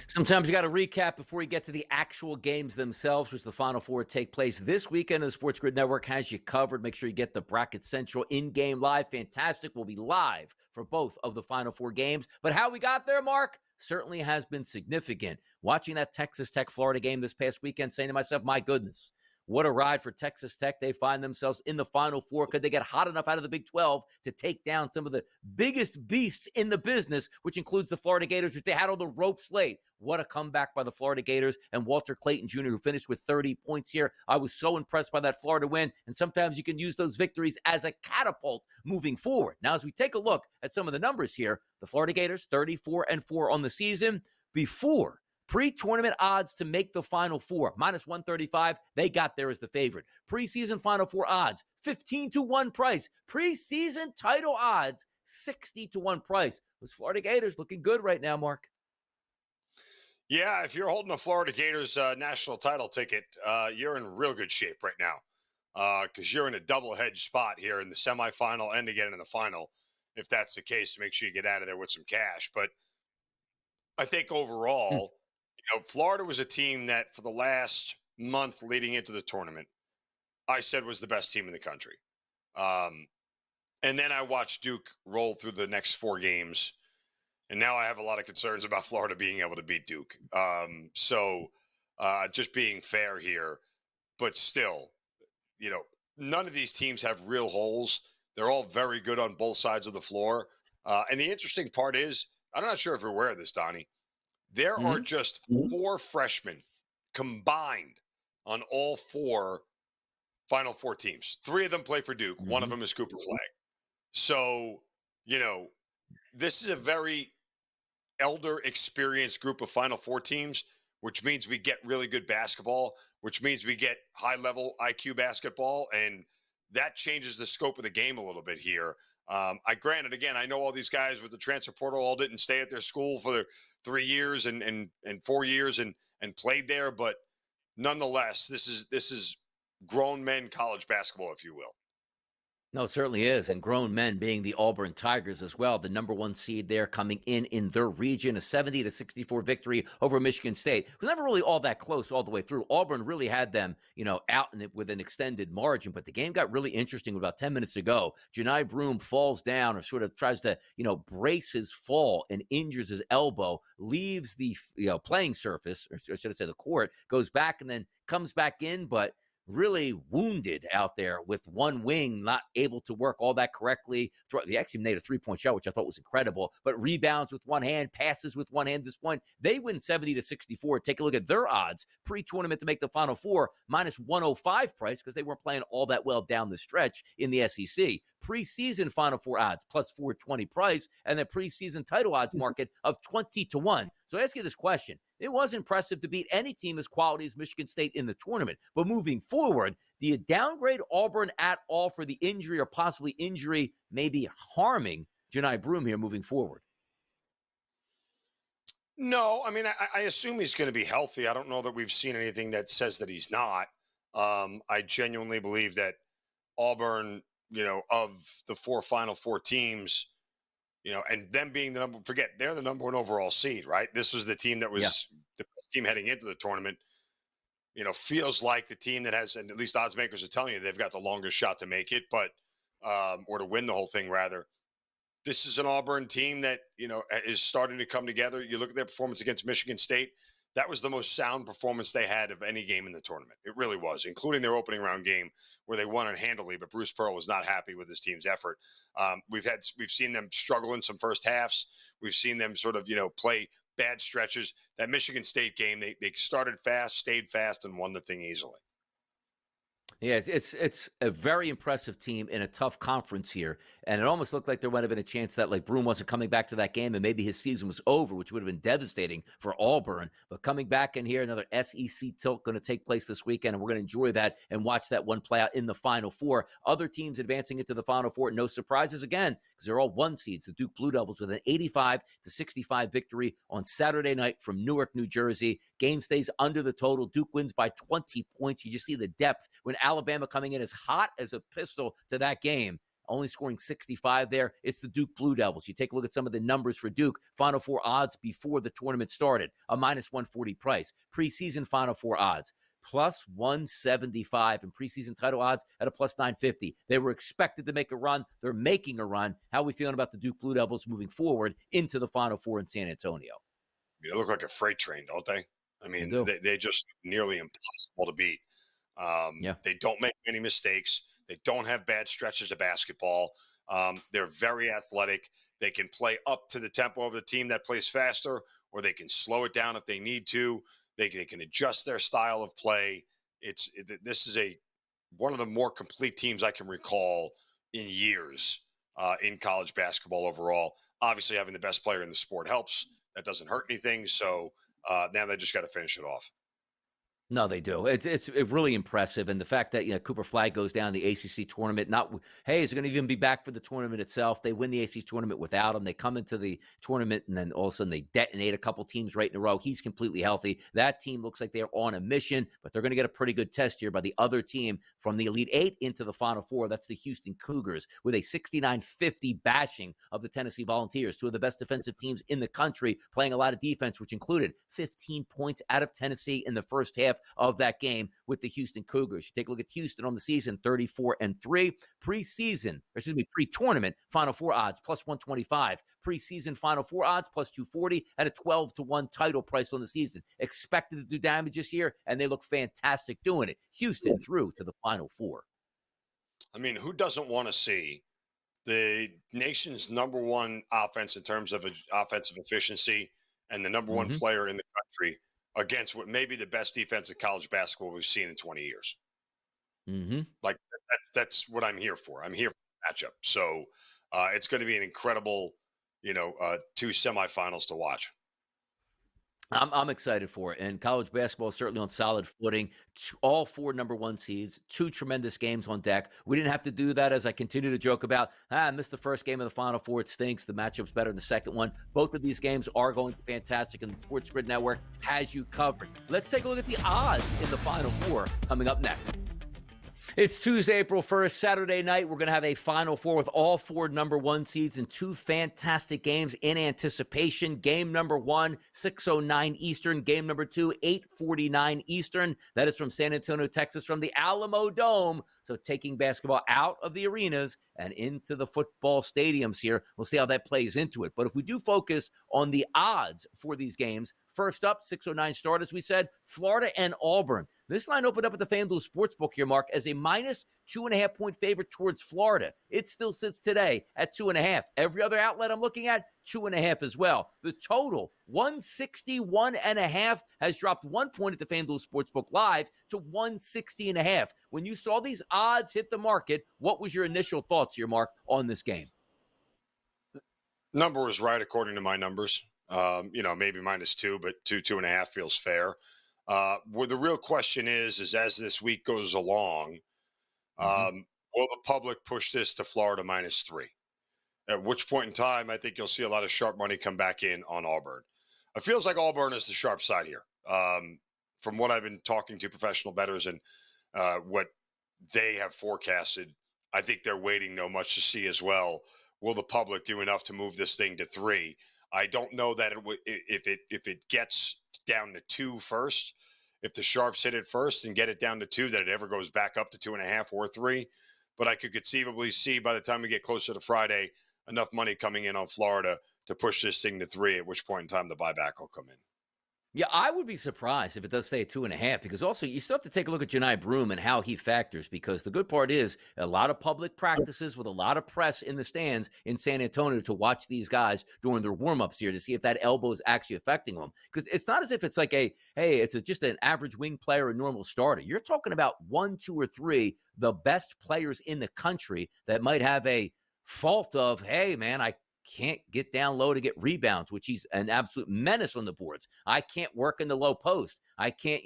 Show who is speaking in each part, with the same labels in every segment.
Speaker 1: Sometimes you got to recap before you get to the actual games themselves, which the Final Four take place this weekend. The SportsGrid Network has you covered. Make sure you get the Bracket Central in-game live. Fantastic. We'll be live for both of the Final Four games. But how we got there, Mark, certainly has been significant. Watching that Texas Tech-Florida game this past weekend, saying to myself, my goodness, what a ride for Texas Tech. They find themselves in the Final Four. Could they get hot enough out of the Big 12 to take down some of the biggest beasts in the business, which includes the Florida Gators, which they had on the ropes late? What a comeback by the Florida Gators and Walter Clayton Jr., who finished with 30 points here. I was so impressed by that Florida win, and sometimes you can use those victories as a catapult moving forward. Now, as we take a look at some of the numbers here, the Florida Gators, 34-4 on the season. Before pre-tournament odds to make the Final Four, minus 135, they got there as the favorite. Preseason Final Four odds, 15-1 price. Preseason title odds, 60-1 price. Those Florida Gators looking good right now, Mark.
Speaker 2: Yeah, if you're holding a Florida Gators national title ticket, you're in real good shape right now because you're in a double-hedged spot here in the semifinal and again in the final. If that's the case, to make sure you get out of there with some cash. But I think overall, Florida was a team that for the last month leading into the tournament, I said was the best team in the country. And then I watched Duke roll through the next 4 games, and now I have a lot of concerns about Florida being able to beat Duke. Just being fair here, but still, none of these teams have real holes. They're all very good on both sides of the floor. And the interesting part is, I'm not sure if you're aware of this, Donnie. There are just 4 freshmen combined on all 4 Final Four teams. 3 of them play for Duke. One of them is Cooper Flag. So, this is a very elder, experienced group of Final Four teams, which means we get really good basketball, which means we get high-level IQ basketball, and that changes the scope of the game a little bit here. Granted, again, I know all these guys with the transfer portal all didn't stay at their school for their 3 years and 4 years and played there, but nonetheless, this is grown men college basketball, if you will.
Speaker 1: No, it certainly is. And grown men being the Auburn Tigers as well, the number 1 seed there coming in their region, a 70-64 victory over Michigan State. It was never really all that close all the way through. Auburn really had them, out in it with an extended margin, but the game got really interesting with about 10 minutes to go. Johni Broome falls down or sort of tries to, brace his fall and injures his elbow, leaves the, playing surface, or should I say the court, goes back and then comes back in, but really wounded out there with one wing, not able to work all that correctly. He actually made a 3-point shot, which I thought was incredible, but rebounds with one hand, passes with one hand at this point. They win 70-64. Take a look at their odds pre-tournament to make the Final Four, minus 105 price because they weren't playing all that well down the stretch in the SEC. Preseason Final Four odds, plus 420 price, and the preseason title odds market of 20-1. So I ask you this question. It was impressive to beat any team as quality as Michigan State in the tournament. But moving forward, do you downgrade Auburn at all for the injury or possibly injury maybe harming Johni Broome here moving forward?
Speaker 2: No, I mean, I assume he's going to be healthy. I don't know that we've seen anything that says that he's not. I genuinely believe that Auburn, of the 4 Final Four teams, and them being they're the number 1 overall seed, right? This was the team that was the best team heading into the tournament. Feels like the team that has, and at least odds makers are telling you they've got the longest shot to make it, but or to win the whole thing rather. This is an Auburn team that, is starting to come together. You look at their performance against Michigan State. That was the most sound performance they had of any game in the tournament. It really was, including their opening round game where they won it handily, but Bruce Pearl was not happy with his team's effort. We've seen them struggle in some first halves. We've seen them sort of, play bad stretches. That Michigan State game, they started fast, stayed fast, and won the thing easily.
Speaker 1: Yeah, it's a very impressive team in a tough conference here, and it almost looked like there might have been a chance that Broome wasn't coming back to that game, and maybe his season was over, which would have been devastating for Auburn. But coming back in here, another SEC tilt going to take place this weekend, and we're going to enjoy that and watch that one play out in the Final Four. Other teams advancing into the Final Four, no surprises again, because they're all 1 seeds. The Duke Blue Devils with an 85-65 victory on Saturday night from Newark, New Jersey. Game stays under the total. Duke wins by 20 points. You just see the depth when Alabama coming in as hot as a pistol to that game. only scoring 65 there. It's the Duke Blue Devils. You take a look at some of the numbers for Duke. Final Four odds before the tournament started, a minus 140 price. Preseason Final Four odds, plus 175, and preseason title odds at a plus 950. They were expected to make a run. They're making a run. How are we feeling about the Duke Blue Devils moving forward into the Final Four in San Antonio?
Speaker 2: They look like a freight train, don't they? I
Speaker 1: They
Speaker 2: mean,
Speaker 1: do.
Speaker 2: they just nearly impossible to beat.
Speaker 1: Yeah.
Speaker 2: They don't make any mistakes. They don't have bad stretches of basketball. They're very athletic. They can play up to the tempo of the team that plays faster, or they can slow it down if they need to. They can adjust their style of play. This is one of the more complete teams I can recall in years in college basketball overall. Obviously, having the best player in the sport helps. That doesn't hurt anything. So now they just got to finish it off.
Speaker 1: No, they do. It's really impressive, and the fact that Cooper Flag goes down the ACC tournament. Hey, is it going to even be back for the tournament itself? They win the ACC tournament without him. They come into the tournament, and then all of a sudden they detonate a couple teams right in a row. He's completely healthy. That team looks like they're on a mission, but they're going to get a pretty good test here by the other team from the Elite Eight into the Final Four. That's the Houston Cougars with a 69-50 bashing of the Tennessee Volunteers, two of the best defensive teams in the country, playing a lot of defense, which included 15 points out of Tennessee in the first half of that game with the Houston Cougars. You take a look at Houston on the season, 34-3. Pre-tournament Final Four odds, plus 125. Preseason Final Four odds, plus 240, and a 12-1 title price on the season. Expected to do damage this year, and they look fantastic doing it. Houston through to the Final Four.
Speaker 2: I mean, who doesn't want to see the nation's number one offense in terms of offensive efficiency and the number one player in the country against what may be the best defense in college basketball we've seen in 20 years? Like that's what I'm here for. I'm here for the matchup. So it's going to be an incredible, two semifinals to watch.
Speaker 1: I'm excited for it, and college basketball is certainly on solid footing. All four number one seeds, two tremendous games on deck. We didn't have to do that, as I continue to joke about. I missed the first game of the Final Four. It stinks. The matchup's better than the second one. Both of these games are going fantastic, and the SportsGrid Network has you covered. Let's take a look at the odds in the Final Four coming up next. It's Tuesday, April 1st, Saturday night. We're going to have a Final Four with all four number one seeds and two fantastic games in anticipation. Game number one, 6:09 Eastern. Game number two, 8:49 Eastern. That is from San Antonio, Texas, from the Alamo Dome. So taking basketball out of the arenas and into the football stadiums here. We'll see how that plays into it. But if we do focus on the odds for these games, first up, 6:09 start, as we said, Florida and Auburn. This line opened up at the FanDuel Sportsbook here, Mark, as a minus 2.5 point favorite towards Florida. It still sits today at 2.5. Every other outlet I'm looking at, 2.5 as well. The total, 161.5, has dropped 1 point at the FanDuel Sportsbook Live to 160.5. When you saw these odds hit the market, what was your initial thoughts here, Mark, on this game?
Speaker 2: Number was right according to my numbers. Maybe -2, but 2.5 feels fair. Where the real question is as this week goes along, will the public push this to Florida -3? At which point in time, I think you'll see a lot of sharp money come back in on Auburn. It feels like Auburn is the sharp side here. From what I've been talking to professional bettors and what they have forecasted, I think they're waiting no much to see as well. Will the public do enough to move this thing to 3? I don't know that if it gets down to 2 first, if the sharps hit it first and get it down to 2, that it ever goes back up to 2.5 or 3. But I could conceivably see by the time we get closer to Friday, enough money coming in on Florida to push this thing to 3, at which point in time the buyback will come in.
Speaker 1: Yeah, I would be surprised if it does stay at 2.5, because also you still have to take a look at Johni Broome and how he factors, because the good part is a lot of public practices with a lot of press in the stands in San Antonio to watch these guys during their warm-ups here to see if that elbow is actually affecting them. Because it's not as if it's like just an average wing player, a normal starter. You're talking about 1, 2, or 3, the best players in the country that might have a fault of, hey, man, I can't get down low to get rebounds, which he's an absolute menace on the boards. I can't work in the low post. I can't,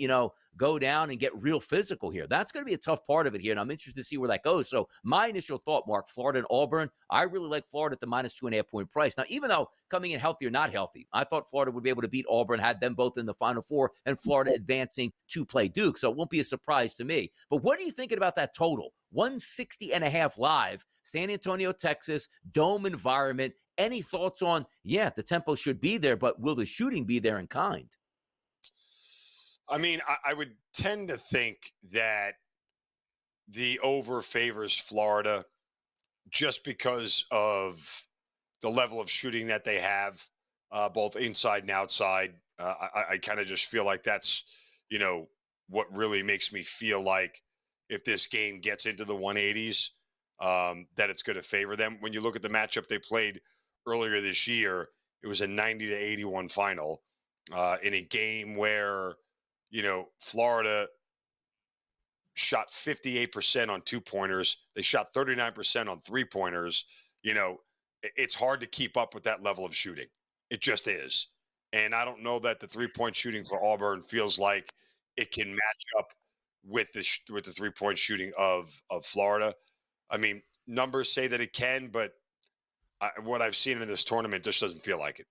Speaker 1: go down and get real physical here. That's going to be a tough part of it here, and I'm interested to see where that goes. So my initial thought, Mark, Florida and Auburn, I really like Florida at the minus 2.5 point price. Now, even though coming in healthy or not healthy, I thought Florida would be able to beat Auburn, had them both in the Final Four, and Florida advancing to play Duke. So it won't be a surprise to me. But what are you thinking about that total? 160.5 live. San Antonio, Texas, dome environment. Any thoughts on, yeah, the tempo should be there, but will the shooting be there in kind?
Speaker 2: I mean, I would tend to think that the over favors Florida just because of the level of shooting that they have, both inside and outside. I kind of just feel like that's, you know, what really makes me feel like if this game gets into the 180s, that it's going to favor them. When you look at the matchup they played earlier this year, it was a 90-81 final in a game where, Florida shot 58% on 2-pointers. They shot 39% on 3-pointers. It's hard to keep up with that level of shooting. It just is. And I don't know that the 3-point shooting for Auburn feels like it can match up with the 3-point shooting of Florida. I mean, numbers say that it can, but what I've seen in this tournament just doesn't feel like it.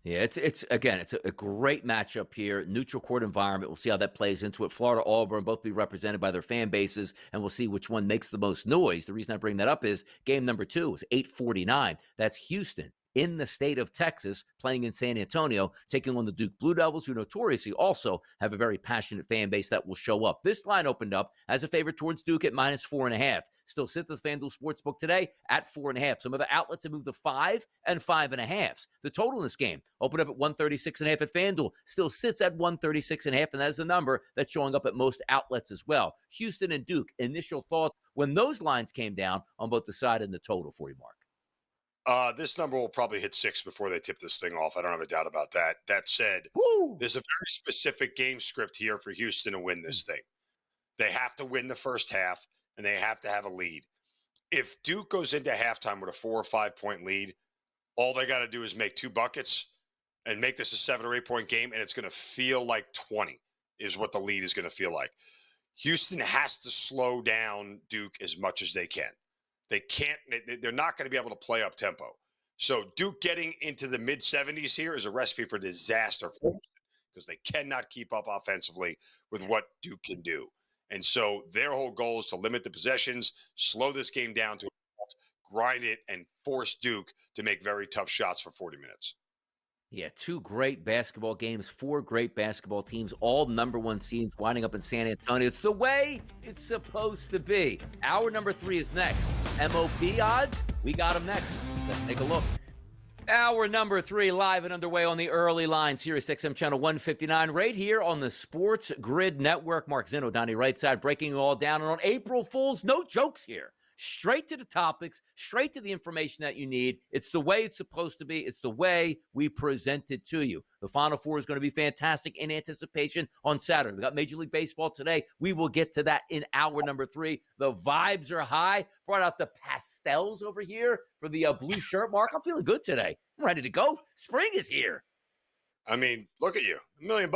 Speaker 1: Yeah, it's again, it's a great matchup here. Neutral court environment. We'll see how that plays into it. Florida, Auburn, both be represented by their fan bases, and we'll see which one makes the most noise. The reason I bring that up is game number 2 is 8:49. That's Houston in the state of Texas, playing in San Antonio, taking on the Duke Blue Devils, who notoriously also have a very passionate fan base that will show up. This line opened up as a favorite towards Duke at -4.5. Still sits at the FanDuel Sportsbook today at 4.5. Some of the outlets have moved to 5 and 5.5. The total in this game opened up at 136.5 at FanDuel, still sits at 136.5, and that is the number that's showing up at most outlets as well. Houston and Duke, initial thoughts when those lines came down on both the side and the total for you, Mark?
Speaker 2: This number will probably hit 6 before they tip this thing off. I don't have a doubt about that. That said,
Speaker 1: Woo!
Speaker 2: there's a very specific game script here for Houston to win this thing. They have to win the first half, and they have to have a lead. If Duke goes into halftime with a 4 or 5 point lead, all they got to do is make 2 buckets and make this a 7 or 8 point game, and it's going to feel like 20 is what the lead is going to feel like. Houston has to slow down Duke as much as they can. They can't. They're not going to be able to play up tempo. So Duke getting into the mid 70s here is a recipe for disaster for Houston because they cannot keep up offensively with what Duke can do. And so their whole goal is to limit the possessions, slow this game down to grind it, and force Duke to make very tough shots for 40 minutes.
Speaker 1: Yeah, 2 great basketball games, 4 great basketball teams, all number 1 seeds winding up in San Antonio. It's the way it's supposed to be. Hour number 3 is next. MOP odds, we got them next. Let's take a look. Hour number 3 live and underway on the early line, Sirius XM channel 159, right here on the SportsGrid Network. Mark Zinno, Donnie Rightside, breaking it all down. And on April Fools, no jokes here. Straight to the topics, straight to the information that you need. It's the way it's supposed to be. It's the way we present it to you. The Final Four is going to be fantastic in anticipation on Saturday. We got Major League Baseball today. We will get to that in hour number 3. The vibes are high. Brought out the pastels over here for the blue shirt, Mark. I'm feeling good today. I'm ready to go. Spring is here.
Speaker 2: I mean, look at you, $1 million.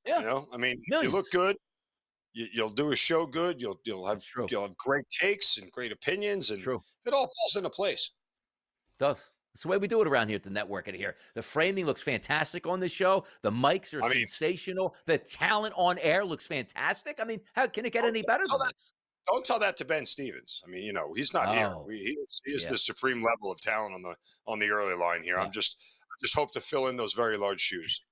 Speaker 1: Yeah.
Speaker 2: I mean,
Speaker 1: Millions.
Speaker 2: you look good. You'll do a show good. You'll have great takes and great opinions, and it all falls into place.
Speaker 1: It does. It's the way we do it around here at the network and here. The framing looks fantastic on this show. The mics are sensational. The talent on air looks fantastic. I mean, how can it get any better than this?
Speaker 2: Don't tell that to Ben Stevens. I mean, he's not here. He is the supreme level of talent on the early line here. Yeah. I just hope to fill in those very large shoes.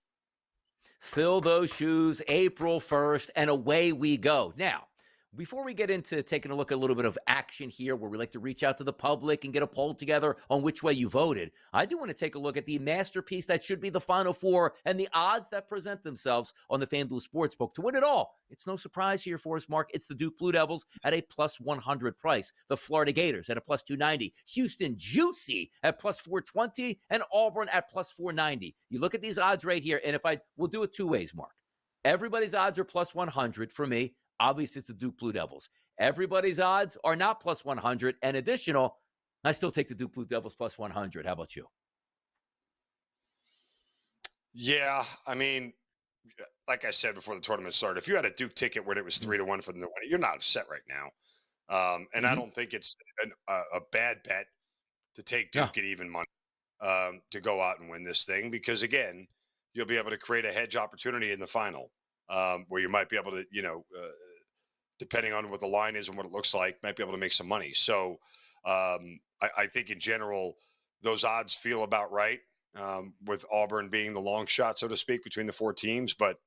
Speaker 1: Fill those shoes April 1st, and away we go. Now, before we get into taking a look at a little bit of action here where we like to reach out to the public and get a poll together on which way you voted, I do want to take a look at the masterpiece that should be the Final Four and the odds that present themselves on the FanDuel Sportsbook to win it all. It's no surprise here for us, Mark. It's the Duke Blue Devils at a +100 price, the Florida Gators at a +290, Houston Juicy at +420, and Auburn at +490. You look at these odds right here, and we'll do it 2 ways, Mark. Everybody's odds are +100 for me. Obviously, it's the Duke Blue Devils. Everybody's odds are not +100 and additional. I still take the Duke Blue Devils +100. How about you?
Speaker 2: Yeah, I mean, like I said before the tournament started, if you had a Duke ticket where it was 3-1 for the win, you're not upset right now. And I don't think it's a bad bet to take Duke at even money to go out and win this thing because, again, you'll be able to create a hedge opportunity in the final where you might be able to, depending on what the line is and what it looks like, might be able to make some money. So I think in general, those odds feel about right, with Auburn being the long shot, so to speak, between the four teams. But,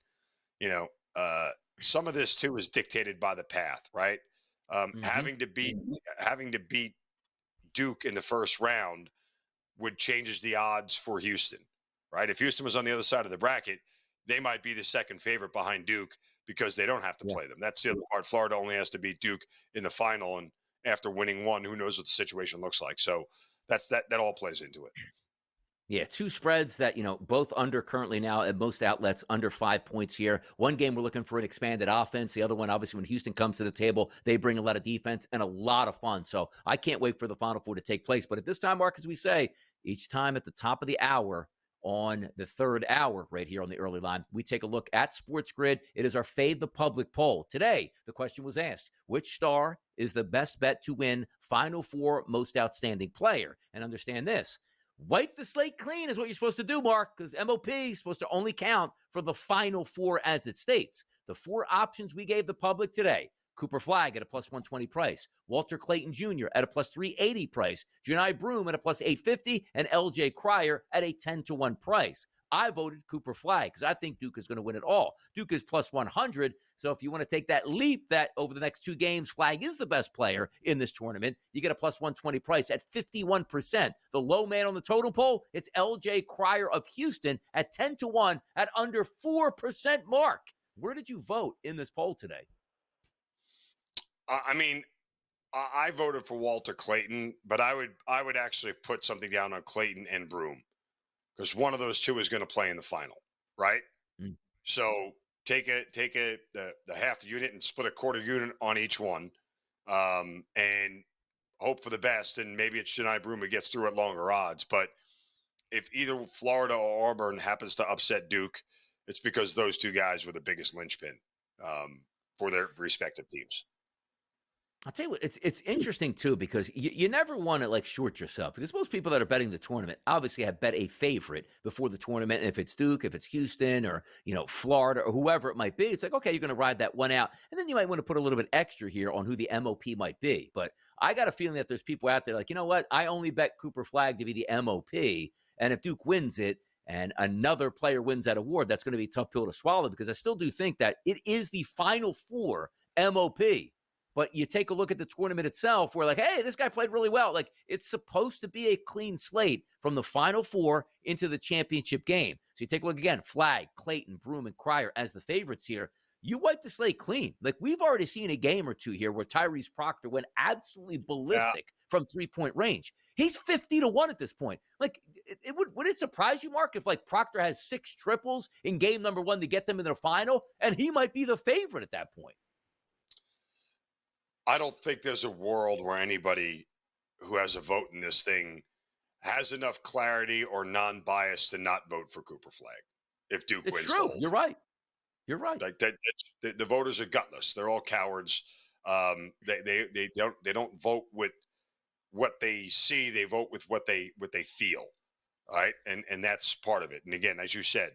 Speaker 2: you know, uh, some of this too is dictated by the path, right?
Speaker 1: Hmm.
Speaker 2: Having to beat Duke in the first round would changes the odds for Houston, right? If Houston was on the other side of the bracket, they might be the second favorite behind Duke because they don't have to
Speaker 1: Yeah.
Speaker 2: play them. That's the other part. Florida only has to beat Duke in the final, and after winning one, who knows what the situation looks like. So that all plays into it.
Speaker 1: Yeah, two spreads that, both under currently now at most outlets, under 5 points here. One game we're looking for an expanded offense. The other one, obviously, when Houston comes to the table, they bring a lot of defense and a lot of fun. So I can't wait for the Final Four to take place. But at this time, Mark, as we say, each time at the top of the hour on the third hour right here on the early line, we take a look at Sports Grid. It is our Fade the Public poll. Today, the question was asked, which star is the best bet to win Final Four Most Outstanding Player? And understand this. Wipe the slate clean is what you're supposed to do, Mark, because MOP is supposed to only count for the Final Four as it states. The four options we gave the public today: Cooper Flagg at a plus 120 price, Walter Clayton Jr. at a plus 380 price, Johni Broome at a plus 850, and LJ Cryer at a 10-1 price. I voted Cooper Flagg because I think Duke is going to win it all. Duke is plus 100. So if you want to take that leap that over the next two games, Flagg is the best player in this tournament, you get a plus 120 price at 51%. The low man on the total poll, it's LJ Cryer of Houston at 10-1 at under 4%, Mark. Where did you vote in this poll today?
Speaker 2: I mean, I voted for Walter Clayton, but I would actually put something down on Clayton and Broome because one of those two is going to play in the final, right?
Speaker 1: Mm.
Speaker 2: So the half unit and split a quarter unit on each one, and hope for the best. And maybe it's Johni Broome who gets through at longer odds. But if either Florida or Auburn happens to upset Duke, it's because those two guys were the biggest linchpin, for their respective teams.
Speaker 1: I'll tell you what, it's interesting too, because you never want to like short yourself, because most people that are betting the tournament obviously have bet a favorite before the tournament. And if it's Duke, if it's Houston, or Florida, or whoever it might be, it's like, okay, you're going to ride that one out, and then you might want to put a little bit extra here on who the MOP might be. But I got a feeling that there's people out there like, you know what, I only bet Cooper Flagg to be the MOP, and if Duke wins it and another player wins that award, that's going to be a tough pill to swallow, because I still do think that it is the Final Four MOP. But you take a look at the tournament itself, where like, hey, this guy played really well. Like, it's supposed to be a clean slate from the Final Four into the championship game. So you take a look again, Flagg, Clayton, Broome, and Cryer as the favorites here. You wipe the slate clean. Like, we've already seen a game or two here where Tyrese Proctor went absolutely
Speaker 2: Yeah.
Speaker 1: ballistic from 3-point range. He's 50-1 at this point. Like, would it surprise you, Mark, if like Proctor has 6 triples in game number 1 to get them in the final, and he might be the favorite at that point?
Speaker 2: I don't think there's a world where anybody who has a vote in this thing has enough clarity or non-bias to not vote for Cooper Flagg if Duke
Speaker 1: It's
Speaker 2: wins the
Speaker 1: true.
Speaker 2: whole
Speaker 1: You're
Speaker 2: thing.
Speaker 1: right. You're right.
Speaker 2: Like that, the voters are gutless. They're all cowards. They don't vote with what they see. They vote with what they feel. All right, and that's part of it. And again, as you said,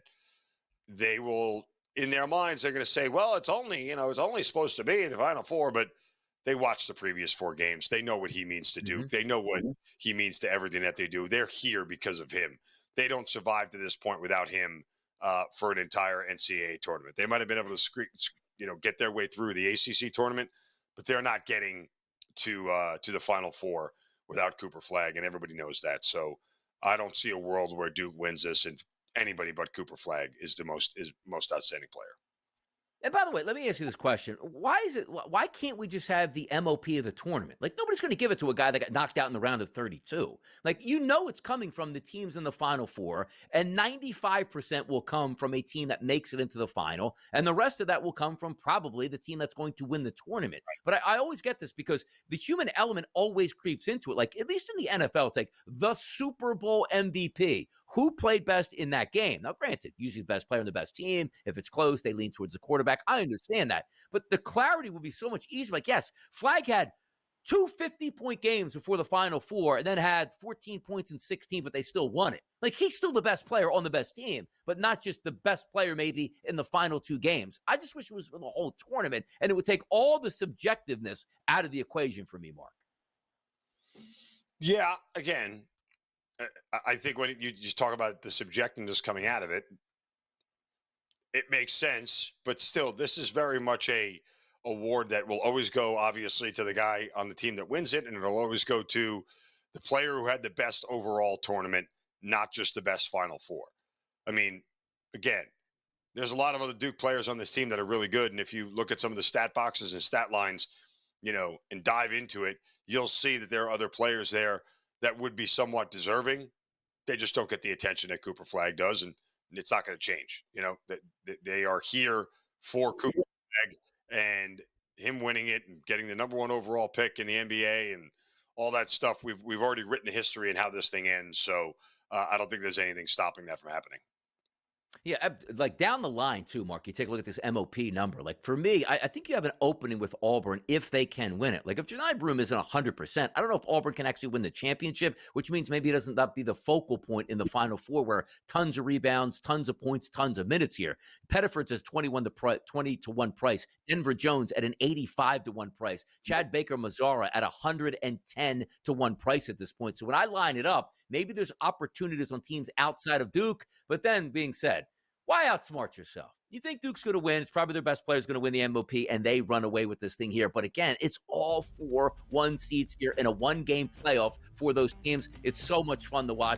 Speaker 2: they will, in their minds, they're going to say, well, it's only supposed to be the Final Four, but they watched the previous 4 games. They know what he means to
Speaker 1: Mhm.
Speaker 2: Duke. They know what he means to everything that they do. They're here because of him. They don't survive to this point without him, for an entire NCAA tournament. They might have been able to get their way through the ACC tournament, but they're not getting to the Final Four without Cooper Flagg, and everybody knows that. So I don't see a world where Duke wins this and anybody but Cooper Flagg is most outstanding player.
Speaker 1: And by the way, let me ask you this question. Why can't we just have the MOP of the tournament? Like, nobody's going to give it to a guy that got knocked out in the round of 32. Like, it's coming from the teams in the Final Four, and 95% will come from a team that makes it into the final, and the rest of that will come from probably the team that's going to win the tournament. But I always get this because the human element always creeps into it. Like, at least in the NFL, it's like the Super Bowl MVP. Who played best in that game? Now, granted, usually the best player on the best team. If it's close, they lean towards the quarterback. I understand that. But the clarity will be so much easier. Like, yes, Flagg had two 50-point games before the Final Four and then had 14 points in 16, but they still won it. Like, he's still the best player on the best team, but not just the best player maybe in the final 2 games. I just wish it was for the whole tournament, and it would take all the subjectiveness out of the equation for me, Mark.
Speaker 2: Yeah, again, I think when you just talk about the subjectiveness coming out of it, it makes sense. But still, this is very much a award that will always go, obviously, to the guy on the team that wins it, and it'll always go to the player who had the best overall tournament, not just the best Final Four. I mean, again, there's a lot of other Duke players on this team that are really good, and if you look at some of the stat boxes and stat lines, and dive into it, you'll see that there are other players there that would be somewhat deserving. They just don't get the attention that Cooper Flagg does, and it's not going to change. That they are here for Cooper Flagg, and him winning it and getting the number 1 overall pick in the NBA and all that stuff. We've already written the history and how this thing ends. So I don't think there's anything stopping that from happening.
Speaker 1: Yeah, like down the line too, Mark, you take a look at this MOP number. Like for me, I think you have an opening with Auburn if they can win it. Like if Johni Broome isn't 100%, I don't know if Auburn can actually win the championship, which means maybe it doesn't not be the focal point in the Final Four where tons of rebounds, tons of points, tons of minutes here. Pettiford's at 20 to 1 price. Denver Jones at an 85 to 1 price. Chad Baker Mazzara at 110 to 1 price at this point. So when I line it up, maybe there's opportunities on teams outside of Duke. But then being said, why outsmart yourself? You think Duke's going to win. It's probably their best player is going to win the MOP, and they run away with this thing here. But again, it's all for 1 seeds here in a 1-game playoff for those teams. It's so much fun to watch.